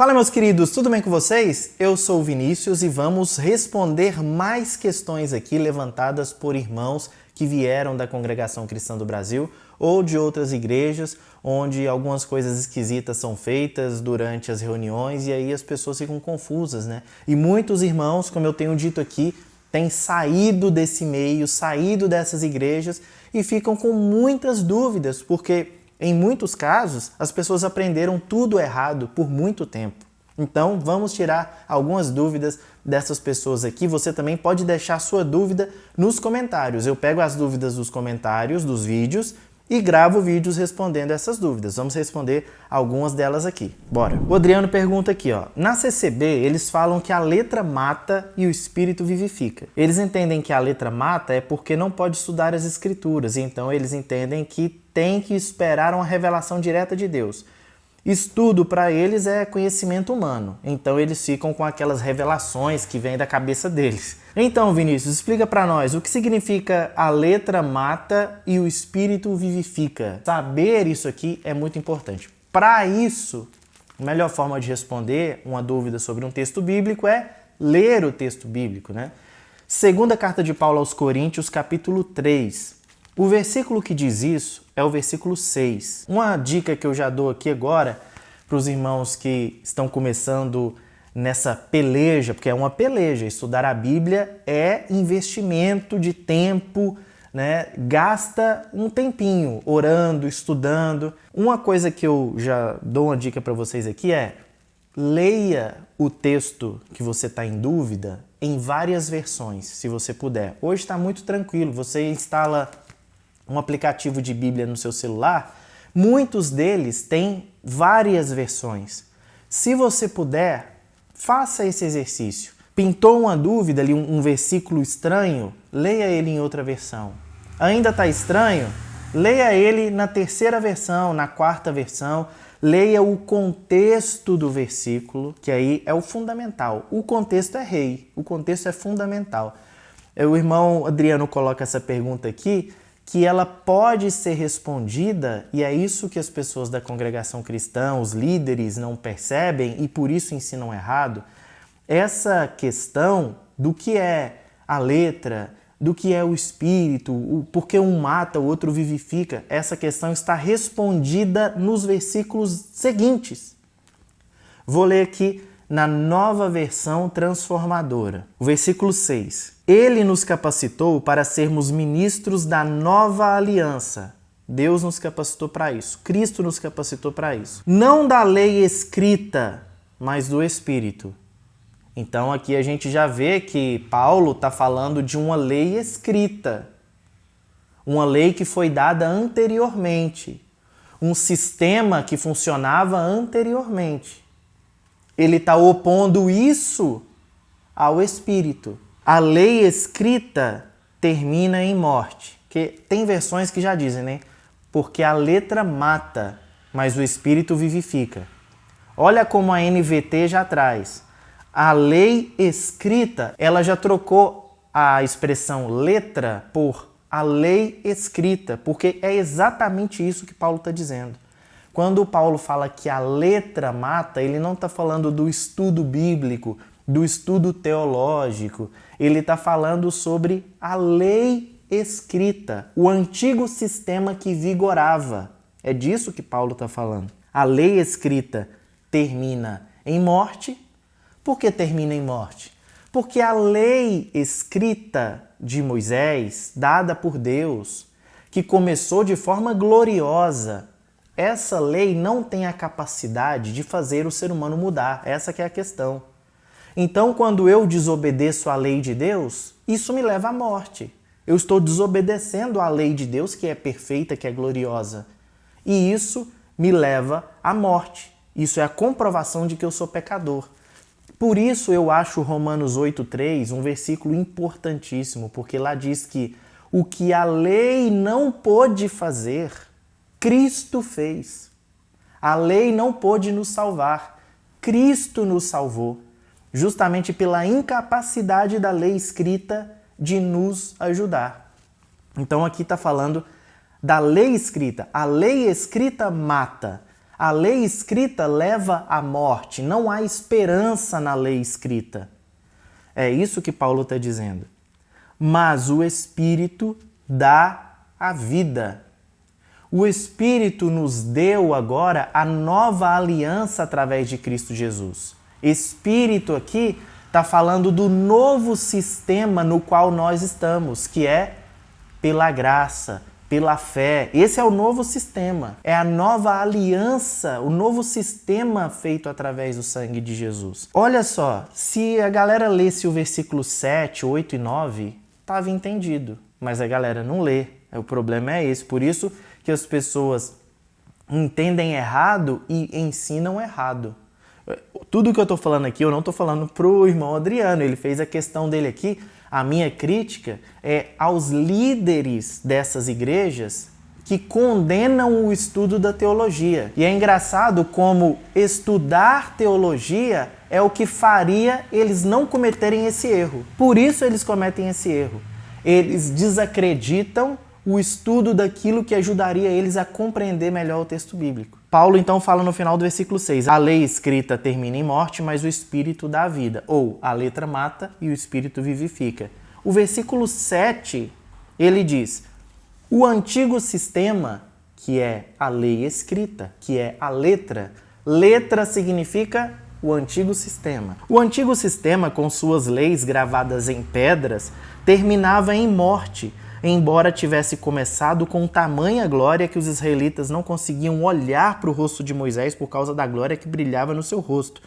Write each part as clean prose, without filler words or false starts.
Fala, meus queridos, tudo bem com vocês? Eu sou o Vinícius e vamos responder mais questões aqui levantadas por irmãos que vieram da Congregação Cristã do Brasil ou de outras igrejas onde algumas coisas esquisitas são feitas durante as reuniões e aí as pessoas ficam confusas, né? E muitos irmãos, como eu tenho dito aqui, têm saído desse meio, saído dessas igrejas e ficam com muitas dúvidas, porque em muitos casos, as pessoas aprenderam tudo errado por muito tempo. Então, vamos tirar algumas dúvidas dessas pessoas aqui. Você também pode deixar sua dúvida nos comentários. Eu pego as dúvidas dos comentários dos vídeos e gravo vídeos respondendo essas dúvidas. Vamos responder algumas delas aqui. Bora! O Adriano pergunta aqui, ó. Na CCB, eles falam que a letra mata e o espírito vivifica. Eles entendem que a letra mata é porque não pode estudar as escrituras. Então, eles entendem que tem que esperar uma revelação direta de Deus. Estudo para eles é conhecimento humano, então eles ficam com aquelas revelações que vêm da cabeça deles. Então, Vinícius, explica para nós o que significa a letra mata e o espírito vivifica. Saber isso aqui é muito importante. Para isso, a melhor forma de responder uma dúvida sobre um texto bíblico é ler o texto bíblico, né? Segunda carta de Paulo aos Coríntios, capítulo 3. O versículo que diz isso é o versículo 6. Uma dica que eu já dou aqui agora para os irmãos que estão começando nessa peleja, porque é uma peleja, estudar a Bíblia é investimento de tempo, né? Gasta um tempinho orando, estudando. Uma coisa que eu já dou uma dica para vocês aqui é leia o texto que você está em dúvida em várias versões, se você puder. Hoje está muito tranquilo, você instala um aplicativo de Bíblia no seu celular, muitos deles têm várias versões. Se você puder, faça esse exercício. Pintou uma dúvida ali, um versículo estranho, leia ele em outra versão. Ainda está estranho? Leia ele na terceira versão, na quarta versão. Leia o contexto do versículo, que aí é o fundamental. O contexto é rei, o contexto é fundamental. O irmão Adriano coloca essa pergunta aqui, que ela pode ser respondida, e é isso que as pessoas da congregação cristã, os líderes, não percebem e por isso ensinam errado. Essa questão do que é a letra, do que é o espírito, porque um mata, o outro vivifica, essa questão está respondida nos versículos seguintes. Vou ler aqui na Nova Versão Transformadora. O versículo 6. Ele nos capacitou para sermos ministros da nova aliança. Deus nos capacitou para isso. Cristo nos capacitou para isso. Não da lei escrita, mas do Espírito. Então aqui a gente já vê que Paulo está falando de uma lei escrita. Uma lei que foi dada anteriormente. Um sistema que funcionava anteriormente. Ele está opondo isso ao Espírito. A lei escrita termina em morte. Que tem versões que já dizem, né? Porque a letra mata, mas o Espírito vivifica. Olha como a NVT já traz. A lei escrita, ela já trocou a expressão letra por a lei escrita, porque é exatamente isso que Paulo está dizendo. Quando Paulo fala que a letra mata, ele não está falando do estudo bíblico, do estudo teológico. Ele está falando sobre a lei escrita, o antigo sistema que vigorava. É disso que Paulo está falando. A lei escrita termina em morte. Por que termina em morte? Porque a lei escrita de Moisés, dada por Deus, que começou de forma gloriosa, essa lei não tem a capacidade de fazer o ser humano mudar. Essa que é a questão. Então, quando eu desobedeço à lei de Deus, isso me leva à morte. Eu estou desobedecendo à lei de Deus, que é perfeita, que é gloriosa. E isso me leva à morte. Isso é a comprovação de que eu sou pecador. Por isso eu acho Romanos 8,3 um versículo importantíssimo, porque lá diz que o que a lei não pôde fazer, Cristo fez. A lei não pôde nos salvar. Cristo nos salvou, justamente pela incapacidade da lei escrita de nos ajudar. Então aqui está falando da lei escrita. A lei escrita mata. A lei escrita leva à morte, não há esperança na lei escrita. É isso que Paulo está dizendo. Mas o Espírito dá a vida. O Espírito nos deu agora a nova aliança através de Cristo Jesus. Espírito aqui está falando do novo sistema no qual nós estamos, que é pela graça, pela fé. Esse é o novo sistema. É a nova aliança, o novo sistema feito através do sangue de Jesus. Olha só, se a galera lesse o versículo 7, 8 e 9, estava entendido. Mas a galera não lê. O problema é esse. Por isso que as pessoas entendem errado e ensinam errado. Tudo que eu estou falando aqui, eu não estou falando para o irmão Adriano. Ele fez a questão dele aqui. A minha crítica é aos líderes dessas igrejas que condenam o estudo da teologia. E é engraçado como estudar teologia é o que faria eles não cometerem esse erro. Por isso eles cometem esse erro. Eles desacreditam o estudo daquilo que ajudaria eles a compreender melhor o texto bíblico. Paulo então fala no final do versículo 6, a lei escrita termina em morte, mas o Espírito dá vida. Ou a letra mata e o Espírito vivifica. O versículo 7, ele diz, o antigo sistema, que é a lei escrita, que é a letra significa o antigo sistema. O antigo sistema, com suas leis gravadas em pedras, terminava em morte, embora tivesse começado com tamanha glória que os israelitas não conseguiam olhar para o rosto de Moisés por causa da glória que brilhava no seu rosto,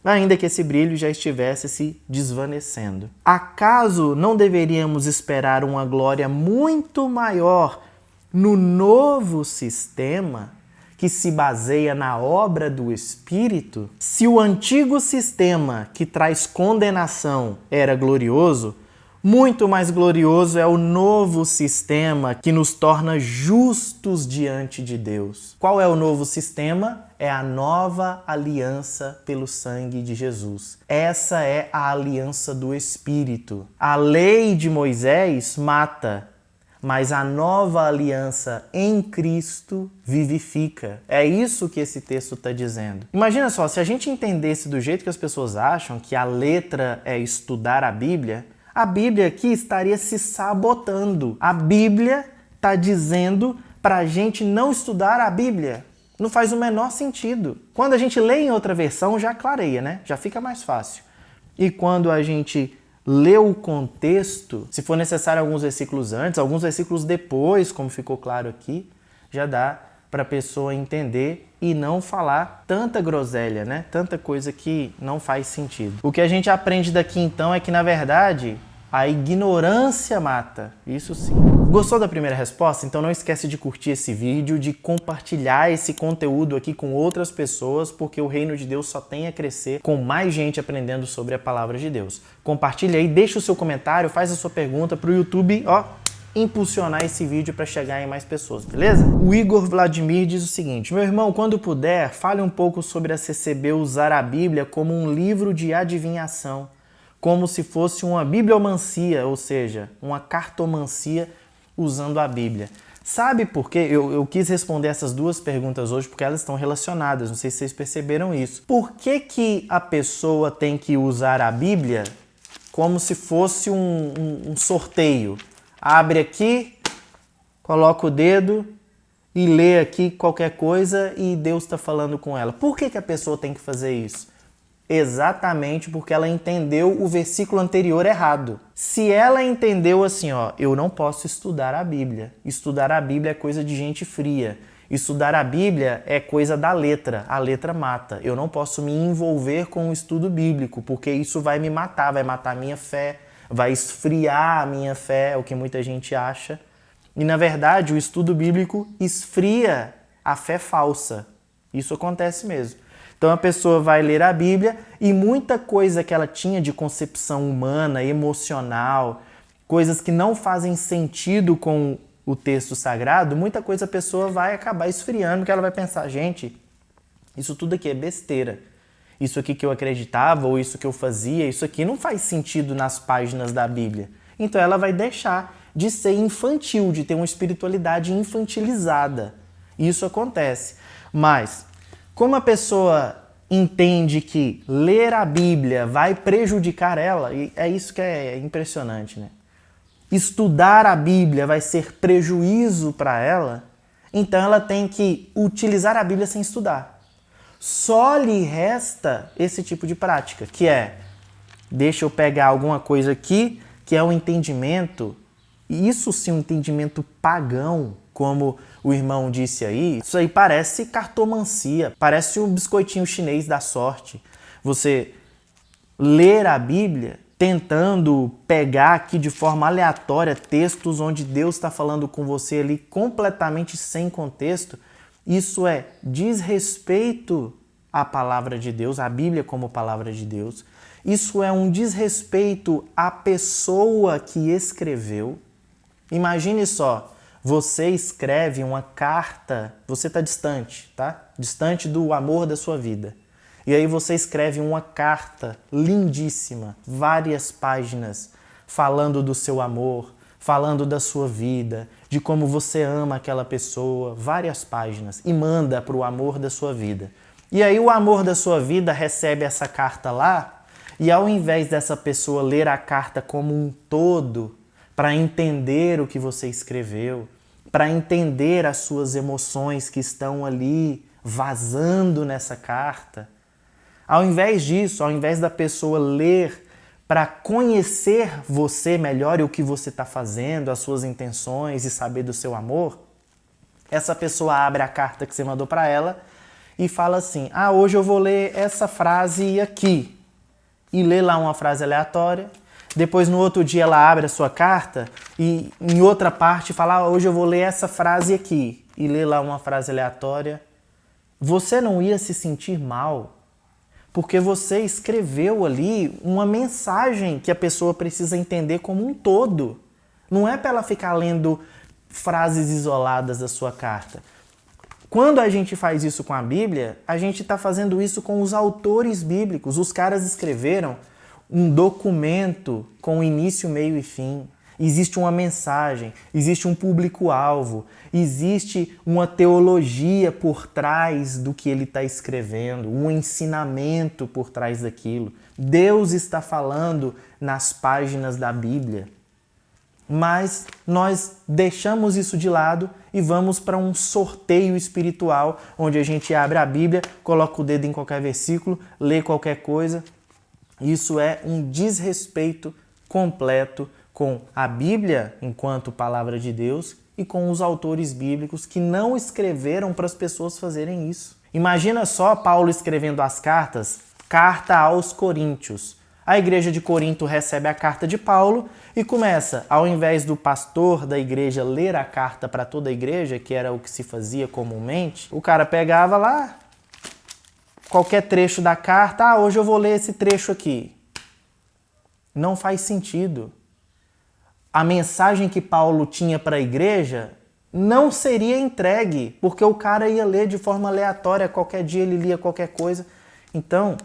ainda que esse brilho já estivesse se desvanecendo. Acaso não deveríamos esperar uma glória muito maior no novo sistema que se baseia na obra do Espírito? Se o antigo sistema que traz condenação era glorioso, muito mais glorioso é o novo sistema que nos torna justos diante de Deus. Qual é o novo sistema? É a nova aliança pelo sangue de Jesus. Essa é a aliança do Espírito. A lei de Moisés mata, mas a nova aliança em Cristo vivifica. É isso que esse texto está dizendo. Imagina só, se a gente entendesse do jeito que as pessoas acham, que a letra é estudar a Bíblia aqui estaria se sabotando. A Bíblia está dizendo para a gente não estudar a Bíblia. Não faz o menor sentido. Quando a gente lê em outra versão, já clareia, né? Já fica mais fácil. E quando a gente lê o contexto, se for necessário alguns versículos antes, alguns versículos depois, como ficou claro aqui, já dá para a pessoa entender e não falar tanta groselha, né? Tanta coisa que não faz sentido. O que a gente aprende daqui então é que, na verdade, a ignorância mata. Isso sim. Gostou da primeira resposta? Então não esquece de curtir esse vídeo, de compartilhar esse conteúdo aqui com outras pessoas, porque o reino de Deus só tem a crescer com mais gente aprendendo sobre a palavra de Deus. Compartilha aí, deixa o seu comentário, faz a sua pergunta para o YouTube, impulsionar esse vídeo para chegar em mais pessoas, beleza? O Igor Vladimir diz o seguinte: meu irmão, quando puder, fale um pouco sobre a CCB usar a Bíblia como um livro de adivinhação, como se fosse uma bibliomancia, ou seja, uma cartomancia usando a Bíblia. Sabe por quê? Eu quis responder essas duas perguntas hoje porque elas estão relacionadas, não sei se vocês perceberam isso. Por que a pessoa tem que usar a Bíblia como se fosse um sorteio? Abre aqui, coloca o dedo e lê aqui qualquer coisa e Deus está falando com ela. Por que a pessoa tem que fazer isso? Exatamente porque ela entendeu o versículo anterior errado. Se ela entendeu assim, eu não posso estudar a Bíblia. Estudar a Bíblia é coisa de gente fria. Estudar a Bíblia é coisa da letra. A letra mata. Eu não posso me envolver com o estudo bíblico, porque isso vai me matar, vai matar a minha fé, vai esfriar a minha fé, é o que muita gente acha. E, na verdade, o estudo bíblico esfria a fé falsa. Isso acontece mesmo. Então, a pessoa vai ler a Bíblia e muita coisa que ela tinha de concepção humana, emocional, coisas que não fazem sentido com o texto sagrado, muita coisa a pessoa vai acabar esfriando, porque ela vai pensar, gente, isso tudo aqui é besteira. Isso aqui que eu acreditava, ou isso que eu fazia, isso aqui não faz sentido nas páginas da Bíblia. Então ela vai deixar de ser infantil, de ter uma espiritualidade infantilizada. Isso acontece. Mas Como a pessoa entende que ler a Bíblia vai prejudicar ela, e é isso que é impressionante, né? Estudar a Bíblia vai ser prejuízo para ela, então ela tem que utilizar a Bíblia sem estudar. Só lhe resta esse tipo de prática, que é, deixa eu pegar alguma coisa aqui, que é o entendimento, e isso sim um entendimento pagão, como o irmão disse aí, isso aí parece cartomancia, parece um biscoitinho chinês da sorte. Você ler a Bíblia tentando pegar aqui de forma aleatória textos onde Deus está falando com você ali completamente sem contexto, isso é desrespeito à palavra de Deus, à Bíblia como palavra de Deus. Isso é um desrespeito à pessoa que escreveu. Imagine só, você escreve uma carta, você está distante, tá? Distante do amor da sua vida. E aí você escreve uma carta lindíssima, várias páginas, falando do seu amor, falando da sua vida, de como você ama aquela pessoa, várias páginas, e manda para o amor da sua vida. E aí o amor da sua vida recebe essa carta lá, e ao invés dessa pessoa ler a carta como um todo, para entender o que você escreveu, para entender as suas emoções que estão ali vazando nessa carta. Ao invés disso, ao invés da pessoa ler para conhecer você melhor e o que você está fazendo, as suas intenções e saber do seu amor, essa pessoa abre a carta que você mandou para ela e fala assim, hoje eu vou ler essa frase aqui. E lê lá uma frase aleatória. Depois, no outro dia, ela abre a sua carta e em outra parte fala, hoje eu vou ler essa frase aqui. E lê lá uma frase aleatória. Você não ia se sentir mal, porque você escreveu ali uma mensagem que a pessoa precisa entender como um todo. Não é para ela ficar lendo frases isoladas da sua carta. Quando a gente faz isso com a Bíblia, a gente está fazendo isso com os autores bíblicos. Os caras escreveram um documento com início, meio e fim. Existe uma mensagem, existe um público-alvo, existe uma teologia por trás do que ele está escrevendo, um ensinamento por trás daquilo. Deus está falando nas páginas da Bíblia. Mas nós deixamos isso de lado e vamos para um sorteio espiritual, onde a gente abre a Bíblia, coloca o dedo em qualquer versículo, lê qualquer coisa. Isso é um desrespeito completo com a Bíblia enquanto palavra de Deus e com os autores bíblicos que não escreveram para as pessoas fazerem isso. Imagina só Paulo escrevendo as cartas, carta aos Coríntios. A igreja de Corinto recebe a carta de Paulo e começa, ao invés do pastor da igreja ler a carta para toda a igreja, que era o que se fazia comumente, o cara pegava lá qualquer trecho da carta, hoje eu vou ler esse trecho aqui. Não faz sentido. A mensagem que Paulo tinha para a igreja não seria entregue, porque o cara ia ler de forma aleatória, qualquer dia ele lia qualquer coisa. Então,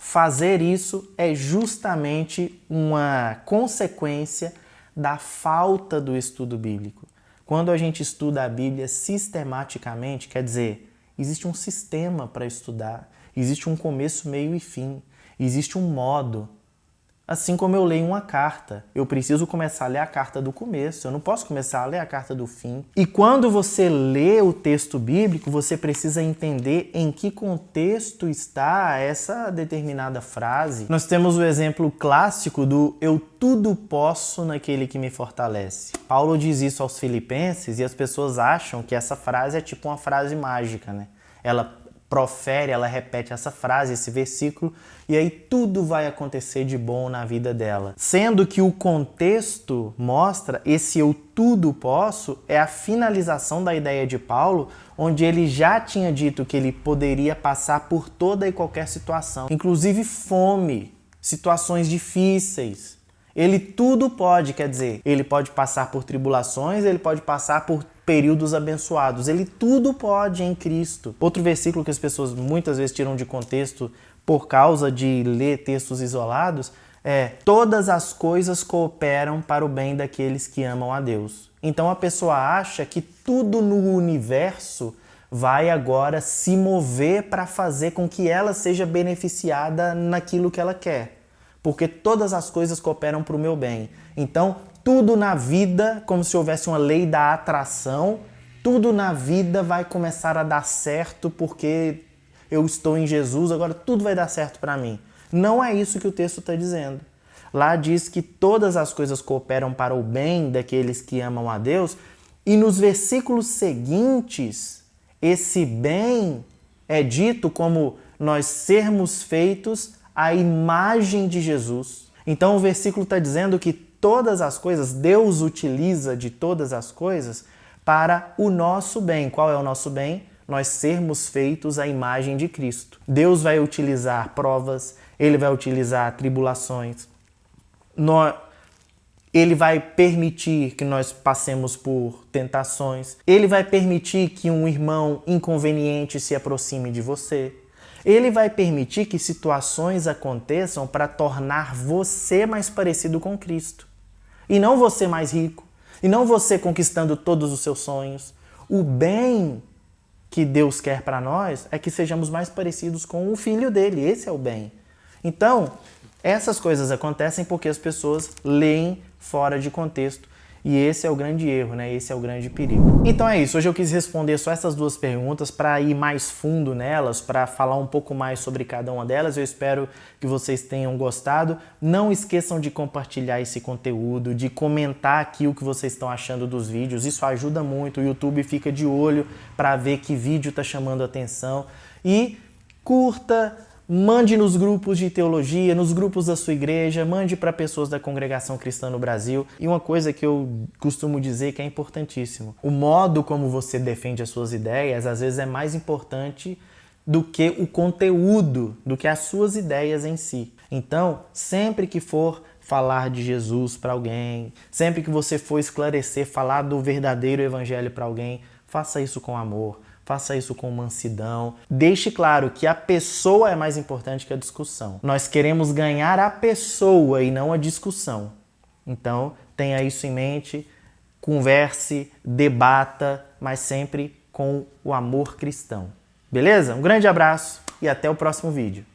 fazer isso é justamente uma consequência da falta do estudo bíblico. Quando a gente estuda a Bíblia sistematicamente, quer dizer, existe um sistema para estudar, existe um começo, meio e fim, existe um modo. Assim como eu leio uma carta, eu preciso começar a ler a carta do começo, eu não posso começar a ler a carta do fim. E quando você lê o texto bíblico, você precisa entender em que contexto está essa determinada frase. Nós temos o exemplo clássico do eu tudo posso naquele que me fortalece. Paulo diz isso aos Filipenses e as pessoas acham que essa frase é tipo uma frase mágica, né? Ela profere, ela repete essa frase, esse versículo, e aí tudo vai acontecer de bom na vida dela. Sendo que o contexto mostra esse eu tudo posso é a finalização da ideia de Paulo, onde ele já tinha dito que ele poderia passar por toda e qualquer situação, inclusive fome, situações difíceis. Ele tudo pode, quer dizer, ele pode passar por tribulações, ele pode passar por períodos abençoados. Ele tudo pode em Cristo. Outro versículo que as pessoas muitas vezes tiram de contexto por causa de ler textos isolados é: todas as coisas cooperam para o bem daqueles que amam a Deus. Então a pessoa acha que tudo no universo vai agora se mover para fazer com que ela seja beneficiada naquilo que ela quer. Porque todas as coisas cooperam para o meu bem. Então, tudo na vida, como se houvesse uma lei da atração, tudo na vida vai começar a dar certo porque eu estou em Jesus, agora tudo vai dar certo para mim. Não é isso que o texto está dizendo. Lá diz que todas as coisas cooperam para o bem daqueles que amam a Deus, e nos versículos seguintes, esse bem é dito como nós sermos feitos à imagem de Jesus. Então o versículo está dizendo que todas as coisas, Deus utiliza de todas as coisas para o nosso bem. Qual é o nosso bem? Nós sermos feitos à imagem de Cristo. Deus vai utilizar provas, Ele vai utilizar tribulações, Ele vai permitir que nós passemos por tentações, Ele vai permitir que um irmão inconveniente se aproxime de você, Ele vai permitir que situações aconteçam para tornar você mais parecido com Cristo. E não você mais rico, e não você conquistando todos os seus sonhos. O bem que Deus quer para nós é que sejamos mais parecidos com o Filho dele. Esse é o bem. Então, essas coisas acontecem porque as pessoas leem fora de contexto. E esse é o grande erro, né? Esse é o grande perigo. Então é isso. Hoje eu quis responder só essas duas perguntas para ir mais fundo nelas, para falar um pouco mais sobre cada uma delas. Eu espero que vocês tenham gostado. Não esqueçam de compartilhar esse conteúdo, de comentar aqui o que vocês estão achando dos vídeos. Isso ajuda muito. O YouTube fica de olho para ver que vídeo está chamando a atenção. E curta, mande nos grupos de teologia, nos grupos da sua igreja, mande para pessoas da Congregação Cristã no Brasil. E uma coisa que eu costumo dizer que é importantíssimo: o modo como você defende as suas ideias, às vezes é mais importante do que o conteúdo, do que as suas ideias em si. Então, sempre que for falar de Jesus para alguém, sempre que você for esclarecer, falar do verdadeiro evangelho para alguém, faça isso com amor. Faça isso com mansidão. Deixe claro que a pessoa é mais importante que a discussão. Nós queremos ganhar a pessoa e não a discussão. Então, tenha isso em mente, converse, debata, mas sempre com o amor cristão. Beleza? Um grande abraço e até o próximo vídeo.